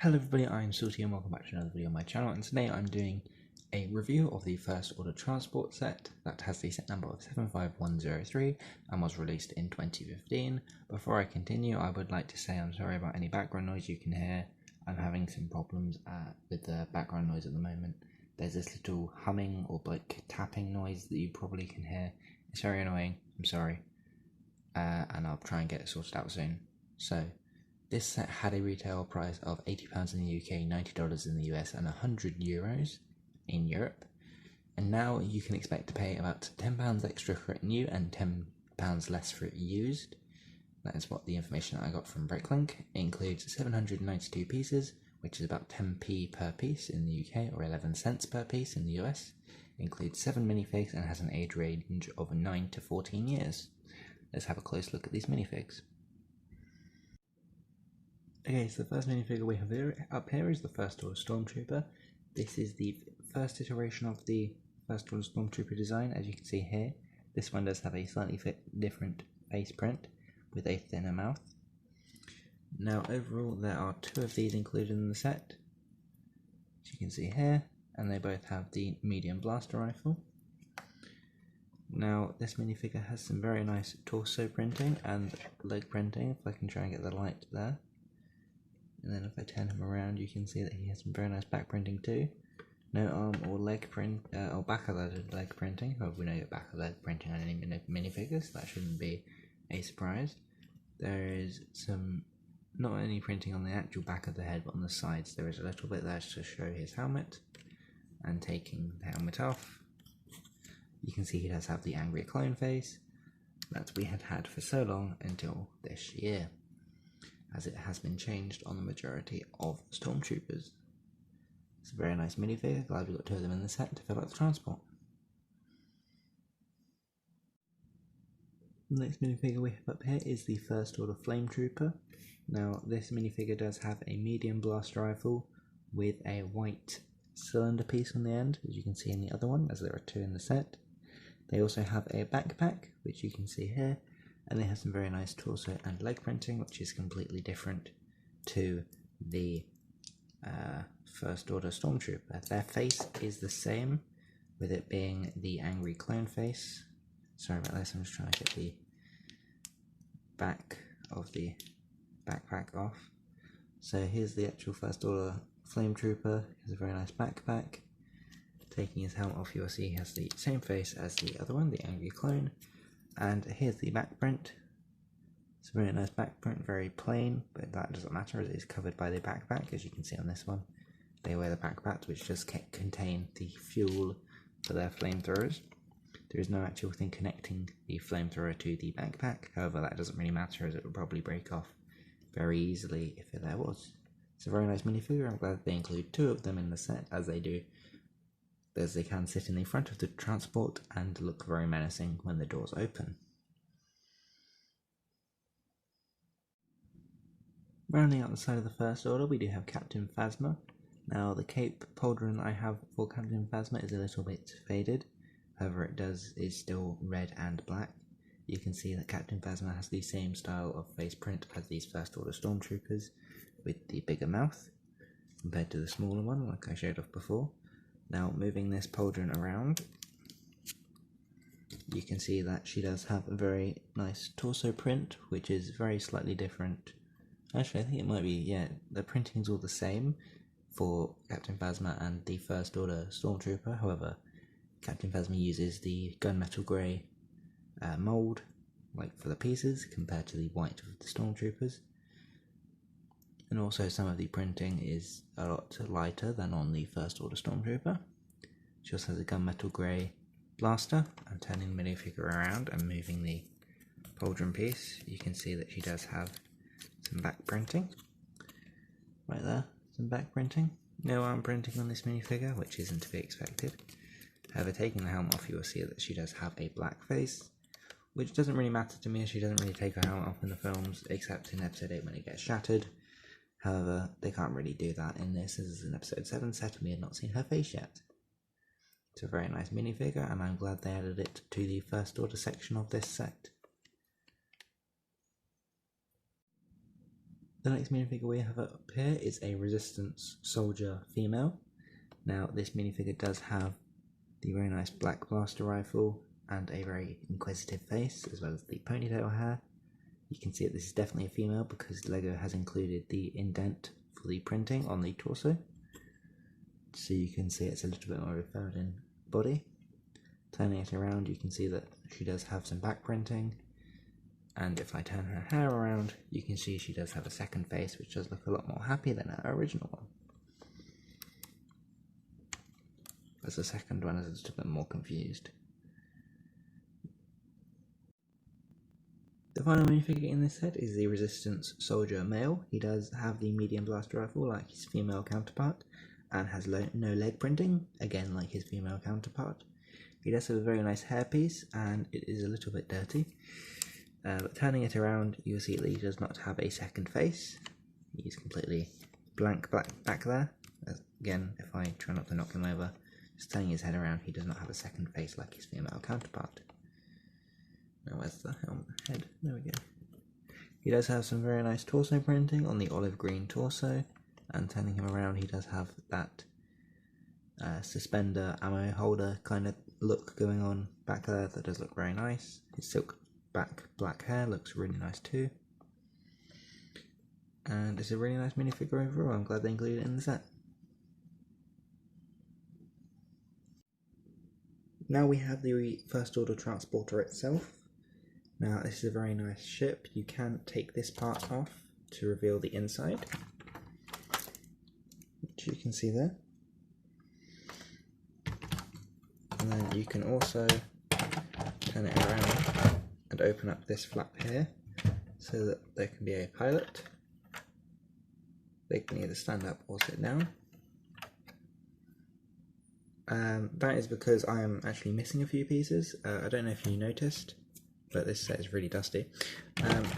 Hello everybody, I'm Salty and welcome back to another video on my channel, and today I'm doing a review of the First Order Transport set that has the set number of 75103 and was released in 2015. Before I continue, I would like to say I'm sorry about any background noise you can hear. I'm having some problems with the background noise at the moment. There's this little humming or like tapping noise that you probably can hear. It's very annoying, I'm sorry, and I'll try and get it sorted out soon. So, this set had a retail price of £80 in the UK, $90 in the US and €100 in Europe. And now you can expect to pay about £10 extra for it new and £10 less for it used. That is what the information that I got from Bricklink. It includes 792 pieces, which is about 10p per piece in the UK or 11 cents per piece in the US. It includes 7 minifigs and has an age range of 9 to 14 years. Let's have a close look at these minifigs. Okay, so the first minifigure we have up here is the First Order Stormtrooper. This is the first iteration of the First Order Stormtrooper design. As you can see here, this one does have a slightly different face print with a thinner mouth. Now overall there are 2 of these included in the set, as you can see here, and they both have the medium blaster rifle. Now this minifigure has some very nice torso printing and leg printing, if I can try and get the light there. And then if I turn him around, you can see that he has some very nice back printing too. No arm or leg print, or back of leg printing. However, we know you back of leg printing on any minifigures, that shouldn't be a surprise. There is some, not any printing on the actual back of the head, but on the sides there is a little bit there to show his helmet. And taking the helmet off, you can see he does have the angry clone face that we had had for so long until this year, as it has been changed on the majority of Stormtroopers. It's a very nice minifigure, glad we got 2 of them in the set to fill out the transport. The next minifigure we have up here is the First Order Flametrooper. Now this minifigure does have a medium blaster rifle with a white cylinder piece on the end, as you can see in the other one, as there are 2 in the set. They also have a backpack, which you can see here, and they have some very nice torso and leg printing, which is completely different to the First Order Stormtrooper. Their face is the same, with it being the angry clone face. Sorry about this, I'm just trying to get the back of the backpack off. So here's the actual First Order Flametrooper. He has a very nice backpack. Taking his helmet off, you'll see he has the same face as the other one, the angry clone. And here's the back print. It's a very nice back print, very plain, but that doesn't matter as it is covered by the backpack, as you can see on this one. They wear the backpacks which just contain the fuel for their flamethrowers. There is no actual thing connecting the flamethrower to the backpack, however that doesn't really matter as it would probably break off very easily if there was. It's a very nice minifigure. I'm glad they include 2 of them in the set, as they can sit in the front of the transport and look very menacing when the doors open. Rounding out the side of the First Order, we do have Captain Phasma. Now the cape pauldron I have for Captain Phasma is a little bit faded, however it is still red and black. You can see that Captain Phasma has the same style of face print as these First Order Stormtroopers, with the bigger mouth compared to the smaller one like I showed off before. Now moving this pauldron around, you can see that she does have a very nice torso print, which is very slightly different. Actually, I think it might be, yeah, the printing's all the same for Captain Phasma and the First Order Stormtrooper. However, Captain Phasma uses the gunmetal grey mould, like for the pieces, compared to the white of the Stormtroopers. And also some of the printing is a lot lighter than on the First Order Stormtrooper. She also has a gunmetal grey blaster. I'm turning the minifigure around and moving the pauldron piece. You can see that she does have some back printing. Right there, some back printing. No arm printing on this minifigure, which isn't to be expected. However, taking the helmet off, you will see that she does have a black face, which doesn't really matter to me as she doesn't really take her helmet off in the films, except in Episode 8 when it gets shattered. However, they can't really do that in this. This is an Episode 7 set and we had not seen her face yet. It's a very nice minifigure and I'm glad they added it to the First Order section of this set. The next minifigure we have up here is a Resistance soldier female. Now this minifigure does have the very nice black blaster rifle and a very inquisitive face, as well as the ponytail hair. You can see that this is definitely a female because LEGO has included the indent for the printing on the torso. So you can see it's a little bit more of a feminine body. Turning it around, you can see that she does have some back printing. And if I turn her hair around, you can see she does have a second face, which does look a lot more happy than her original one. As the second one is a little bit more confused. The final minifigure in this set is the Resistance soldier male. He does have the medium blaster rifle like his female counterpart, and has no leg printing, again like his female counterpart. He does have a very nice hairpiece, and it is a little bit dirty. But turning it around, you'll see that he does not have a second face. He's completely blank back there. Again, if I try not to knock him over, just turning his head around, he does not have a second face like his female counterpart. Now where's the head? There we go. He does have some very nice torso printing on the olive green torso, and turning him around, he does have that suspender ammo holder kind of look going on back there that does look very nice. His silk back black hair looks really nice too, and it's a really nice minifigure overall. I'm glad they included it in the set. Now we have the First Order transporter itself. Now this is a very nice ship. You can take this part off to reveal the inside, which you can see there, and then you can also turn it around and open up this flap here so that there can be a pilot. They can either stand up or sit down. That is because I am actually missing a few pieces. I don't know if you noticed, but this set is really dusty.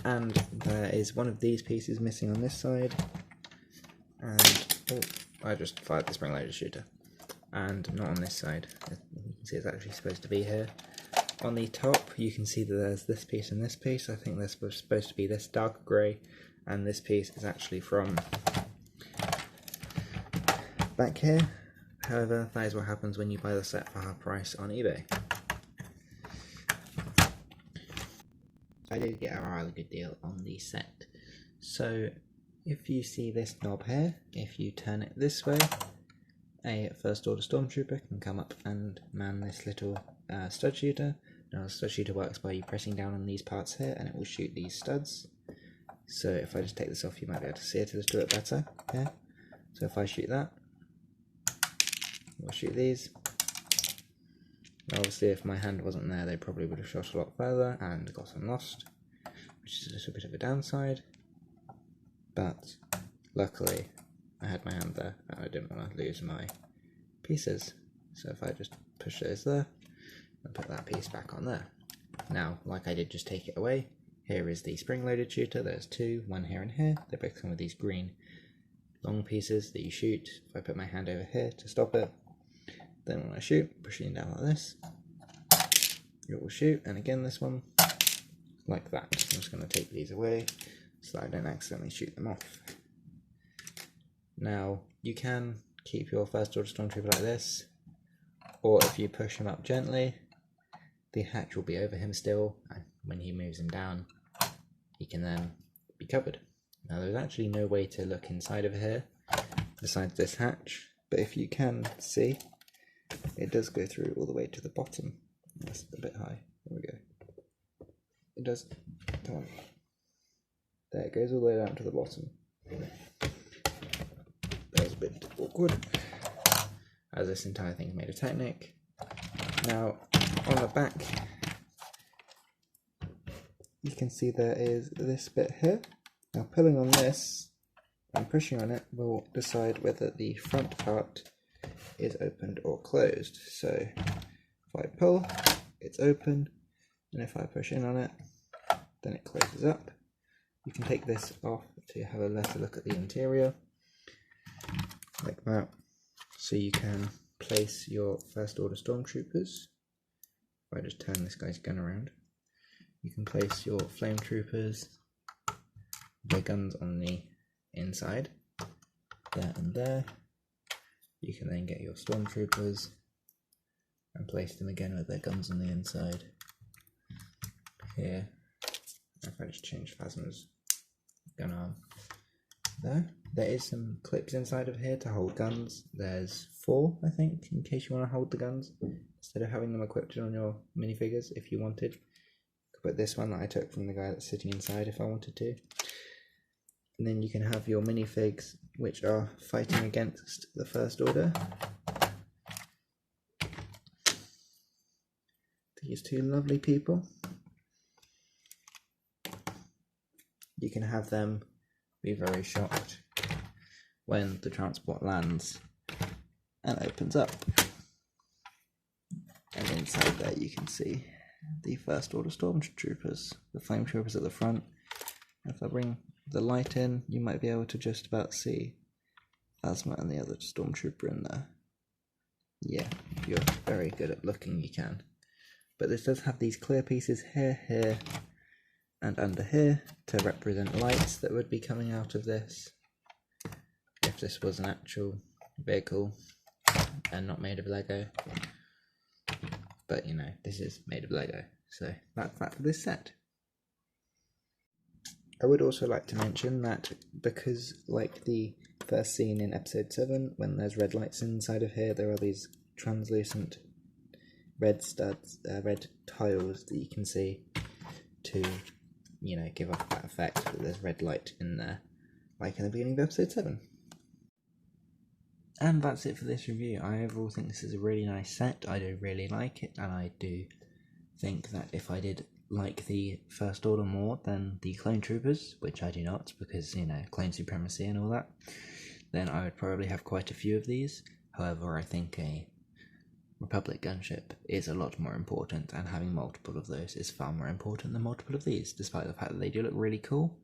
And there is one of these pieces missing on this side, and I just fired the spring-loaded shooter, and not on this side. You can see it's actually supposed to be here. On the top, you can see that there's this piece and this piece. I think they're supposed to be this dark grey, and this piece is actually from back here. However, that is what happens when you buy the set for half price on eBay. I did get a rather good deal on the set. So, if you see this knob here, if you turn it this way, a First Order Stormtrooper can come up and man this little stud shooter. Now the stud shooter works by you pressing down on these parts here, and it will shoot these studs. So if I just take this off, you might be able to see it a little bit better here. So if I shoot that, we'll shoot these. Now obviously if my hand wasn't there, they probably would have shot a lot further and gotten lost, which is a little bit of a downside. But luckily I had my hand there and I didn't want to lose my pieces. So if I just push those there and put that piece back on there. Now, like I did just take it away, here is the spring-loaded shooter. There's two, one here and here. They both come with these green long pieces that you shoot. If I put my hand over here to stop it, then when I shoot, pushing it down like this, it will shoot. And again, this one, like that. I'm just going to take these away so that I don't accidentally shoot them off. Now, you can keep your First Order Stormtrooper like this, or if you push him up gently, the hatch will be over him still, and when he moves him down, he can then be covered. Now there's actually no way to look inside of here, besides this hatch, but if you can see, it does go through all the way to the bottom. That's a bit high, there we go. It does, there it goes all the way down to the bottom. That was a bit awkward, as this entire thing is made of Technic. Now, on the back, you can see there is this bit here. Now, pulling on this and pushing on it will decide whether the front part is opened or closed. So, if I pull, it's open, and if I push in on it, then it closes up. You can take this off to have a better look at the interior, like that. So you can place your First Order Stormtroopers. If I just turn this guy's gun around, you can place your flame troopers, their guns on the inside, there and there. You can then get your Stormtroopers and place them again with their guns on the inside. Here, if I just change Phasma's gun arm. There is some clips inside of here to hold guns. There's 4, I think, in case you want to hold the guns instead of having them equipped on your minifigures if you wanted. Could put this one that I took from the guy that's sitting inside if I wanted to. And then you can have your minifigs which are fighting against the First Order. These 2 lovely people. You can have them be very shocked when the transport lands and opens up. And inside there you can see the First Order Stormtroopers, the Flame Troopers at the front. If I bring the light in, you might be able to just about see Phasma and the other Stormtrooper in there. Yeah, if you're very good at looking, you can. But this does have these clear pieces here, here, and under here to represent lights that would be coming out of this if this was an actual vehicle and not made of Lego. But you know, this is made of Lego, so that's that for this set. I would also like to mention that because, like the first scene in episode 7, when there's red lights inside of here, there are these translucent red studs, red tiles that you can see to, you know, give off that effect that there's red light in there, like in the beginning of episode 7. And that's it for this review. I overall think this is a really nice set. I do really like it, and I do think that if I did like the First Order more than the Clone Troopers, which I do not because, you know, clone supremacy and all that, then I would probably have quite a few of these. However, I think a Republic gunship is a lot more important, and having multiple of those is far more important than multiple of these, despite the fact that they do look really cool,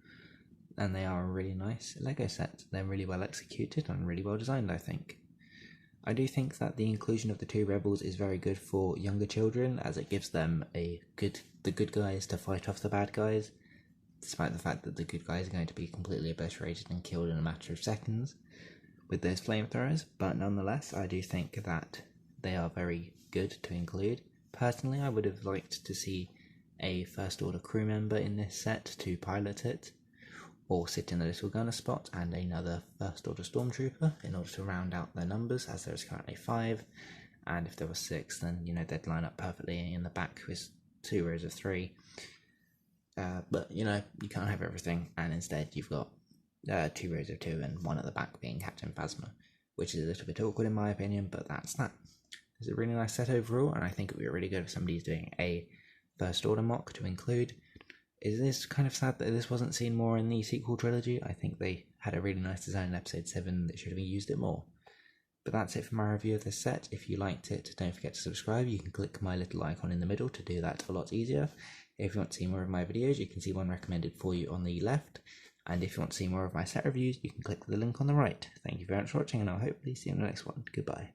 and they are a really nice Lego set. They're really well executed and really well designed, I think. I do think that the inclusion of the 2 rebels is very good for younger children, as it gives them the good guys to fight off the bad guys, despite the fact that the good guys are going to be completely obliterated and killed in a matter of seconds with those flamethrowers. But nonetheless, I do think that they are very good to include. Personally, I would have liked to see a First Order crew member in this set to pilot it, or sit in the little gunner spot, and another First Order Stormtrooper in order to round out their numbers, as there is currently 5, and if there were 6, then, you know, they'd line up perfectly in the back with 2 rows of 3. But, you know, you can't have everything, and instead you've got 2 rows of 2 and 1 at the back being Captain Phasma, which is a little bit awkward in my opinion, but that's that. It's a really nice set overall, and I think it would be really good if somebody's doing a First Order mock to include. It is kind of sad that this wasn't seen more in the sequel trilogy. I think they had a really nice design in episode 7 that should have used it more. But that's it for my review of this set. If you liked it, don't forget to subscribe. You can click my little icon in the middle to do that a lot easier. If you want to see more of my videos, you can see one recommended for you on the left. And if you want to see more of my set reviews, you can click the link on the right. Thank you very much for watching, and I'll hopefully see you in the next one. Goodbye.